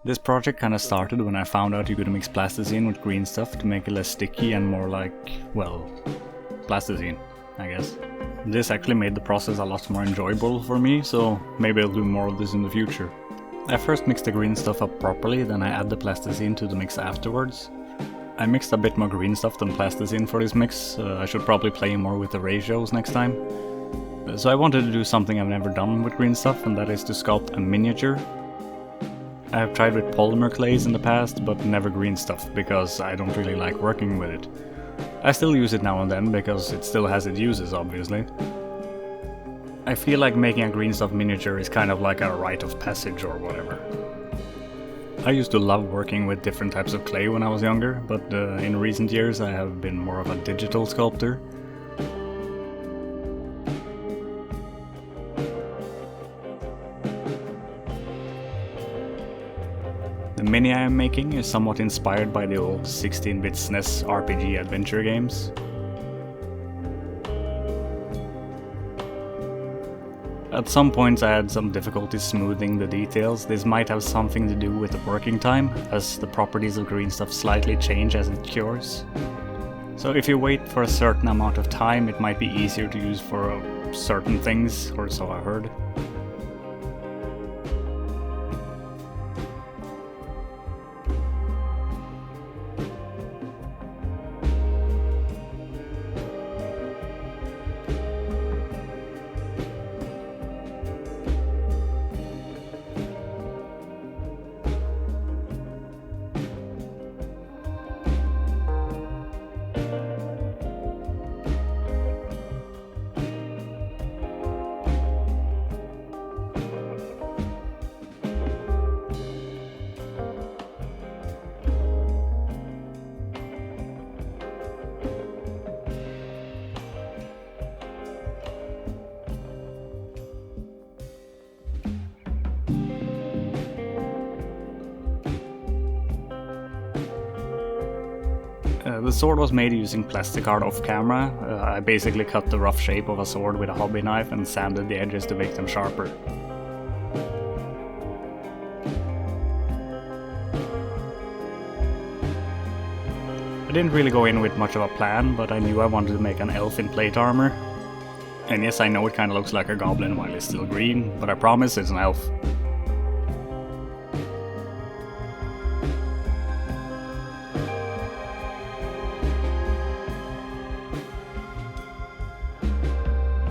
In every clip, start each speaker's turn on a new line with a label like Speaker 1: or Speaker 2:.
Speaker 1: This project kinda started when I found out you could mix plasticine with Greeenstuff to make it less sticky and more like, well, plasticine, I guess. This actually made the process a lot more enjoyable for me, so maybe I'll do more of this in the future. I first mix the Greeenstuff up properly, then I add the plasticine to the mix afterwards. I mixed a bit more Greeenstuff than plasticine for this mix. I should probably play more with the ratios next time. So I wanted to do something I've never done with Greeenstuff, and that is to sculpt a miniature. I have tried with polymer clays in the past, but never Greeenstuff, because I don't really like working with it. I still use it now and then, because it still has its uses, obviously. I feel like making a Greeenstuff miniature is kind of like a rite of passage or whatever. I used to love working with different types of clay when I was younger, but in recent years I have been more of a digital sculptor. The mini I am making is somewhat inspired by the old 16-bit SNES RPG adventure games. At some points I had some difficulty smoothing the details. This might have something to do with the working time, as the properties of Greeenstuff slightly change as it cures. So if you wait for a certain amount of time, it might be easier to use for certain things, or so I heard. The sword was made using plastic art off camera. I basically cut the rough shape of a sword with a hobby knife and sanded the edges to make them sharper. I didn't really go in with much of a plan, but I knew I wanted to make an elf in plate armor. And yes, I know it kinda looks like a goblin while it's still green, but I promise it's an elf.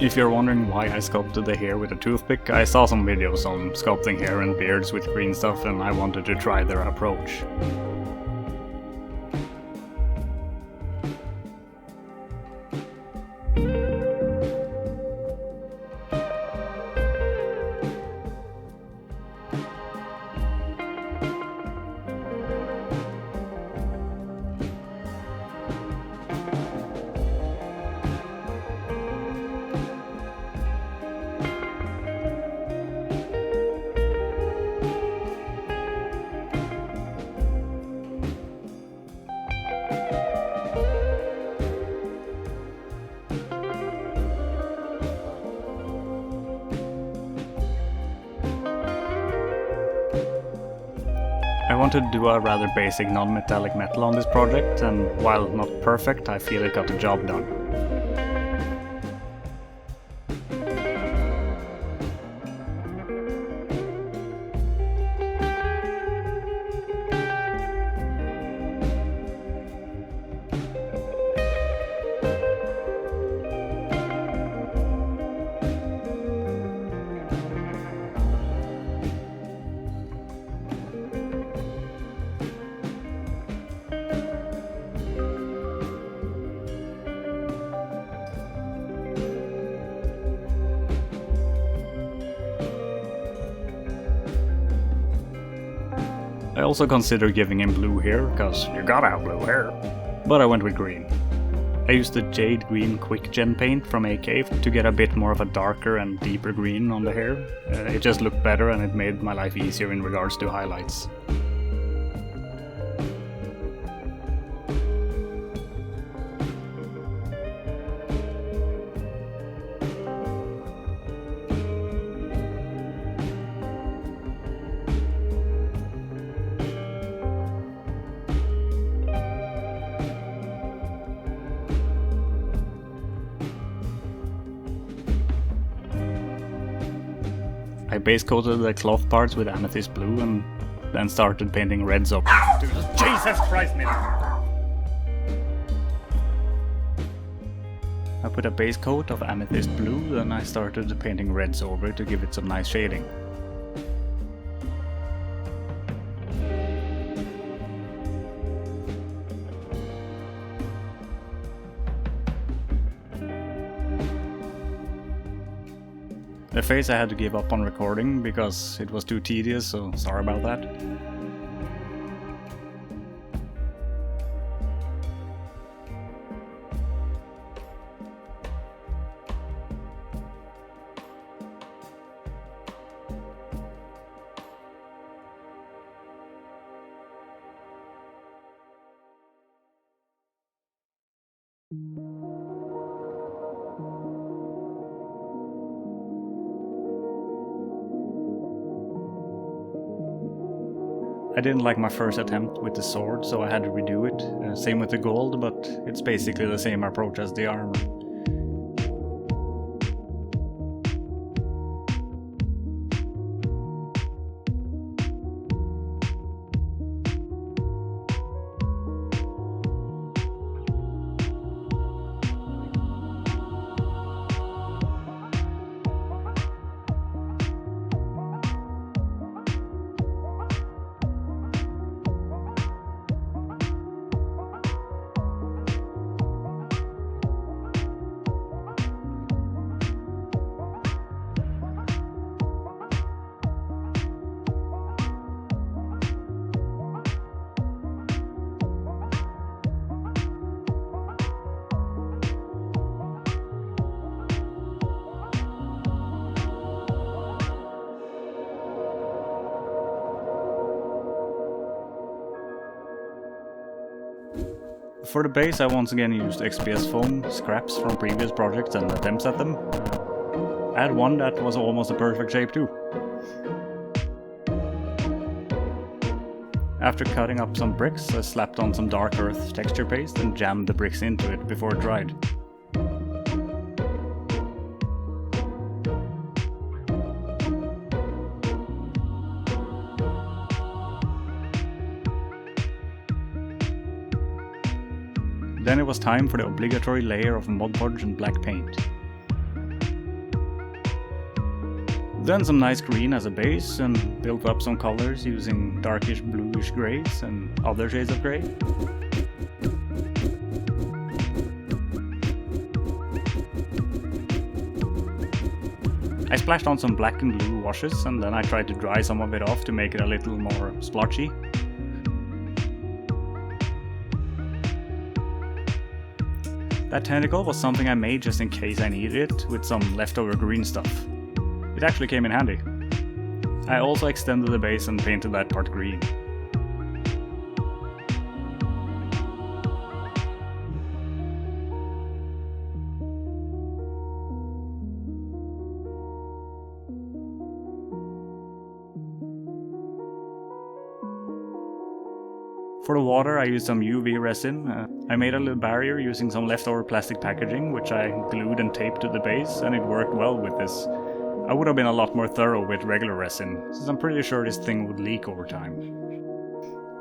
Speaker 1: If you're wondering why I sculpted the hair with a toothpick, I saw some videos on sculpting hair and beards with Greeenstuff and I wanted to try their approach. I wanted to do a rather basic non-metallic metal on this project, and while not perfect, I feel it got the job done. I also considered giving him blue hair, cause you gotta have blue hair, but I went with green. I used the Jade Green Quick Gen paint from AK to get a bit more of a darker and deeper green on the hair. It just looked better and it made my life easier in regards to highlights. I base coated the cloth parts with amethyst blue and then started painting reds over. Dude, Jesus Christ, man! I put a base coat of amethyst blue, then I started painting reds over it to give it some nice shading. The face I had to give up on recording because it was too tedious, so sorry about that. I didn't like my first attempt with the sword, so I had to redo it. Same with the gold, but it's basically the same approach as the armor. For the base, I once again used XPS foam scraps from previous projects and attempts at them. I had one that was almost a perfect shape too. After cutting up some bricks, I slapped on some dark earth texture paste and jammed the bricks into it before it dried. Then it was time for the obligatory layer of Mod Podge and black paint. Then some nice green as a base and built up some colors using darkish bluish greys and other shades of grey. I splashed on some black and blue washes and then I tried to dry some of it off to make it a little more splotchy. That tentacle was something I made just in case I needed it with some leftover green stuff. It actually came in handy. I also extended the base and painted that part green. For the water I used some UV resin. I made a little barrier using some leftover plastic packaging which I glued and taped to the base, and it worked well with this. I would have been a lot more thorough with regular resin, since I'm pretty sure this thing would leak over time.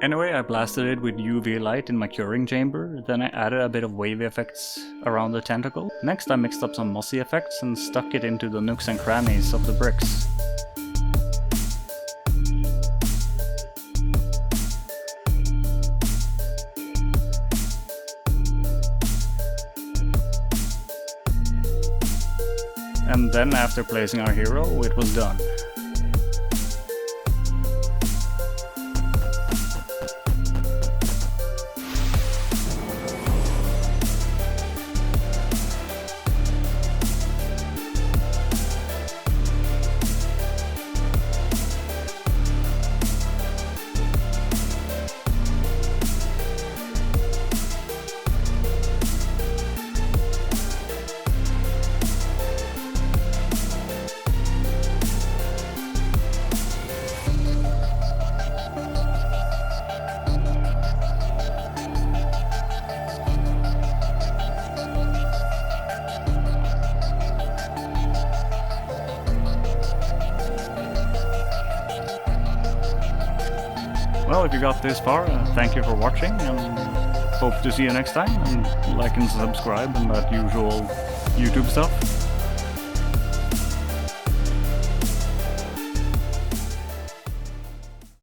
Speaker 1: Anyway, I blasted it with UV light in my curing chamber, then I added a bit of wavy effects around the tentacle. Next I mixed up some mossy effects and stuck it into the nooks and crannies of the bricks. And then after placing our hero, it was done. well, if you got this far, thank you for watching, and hope to see you next time, and like and subscribe and that usual YouTube stuff.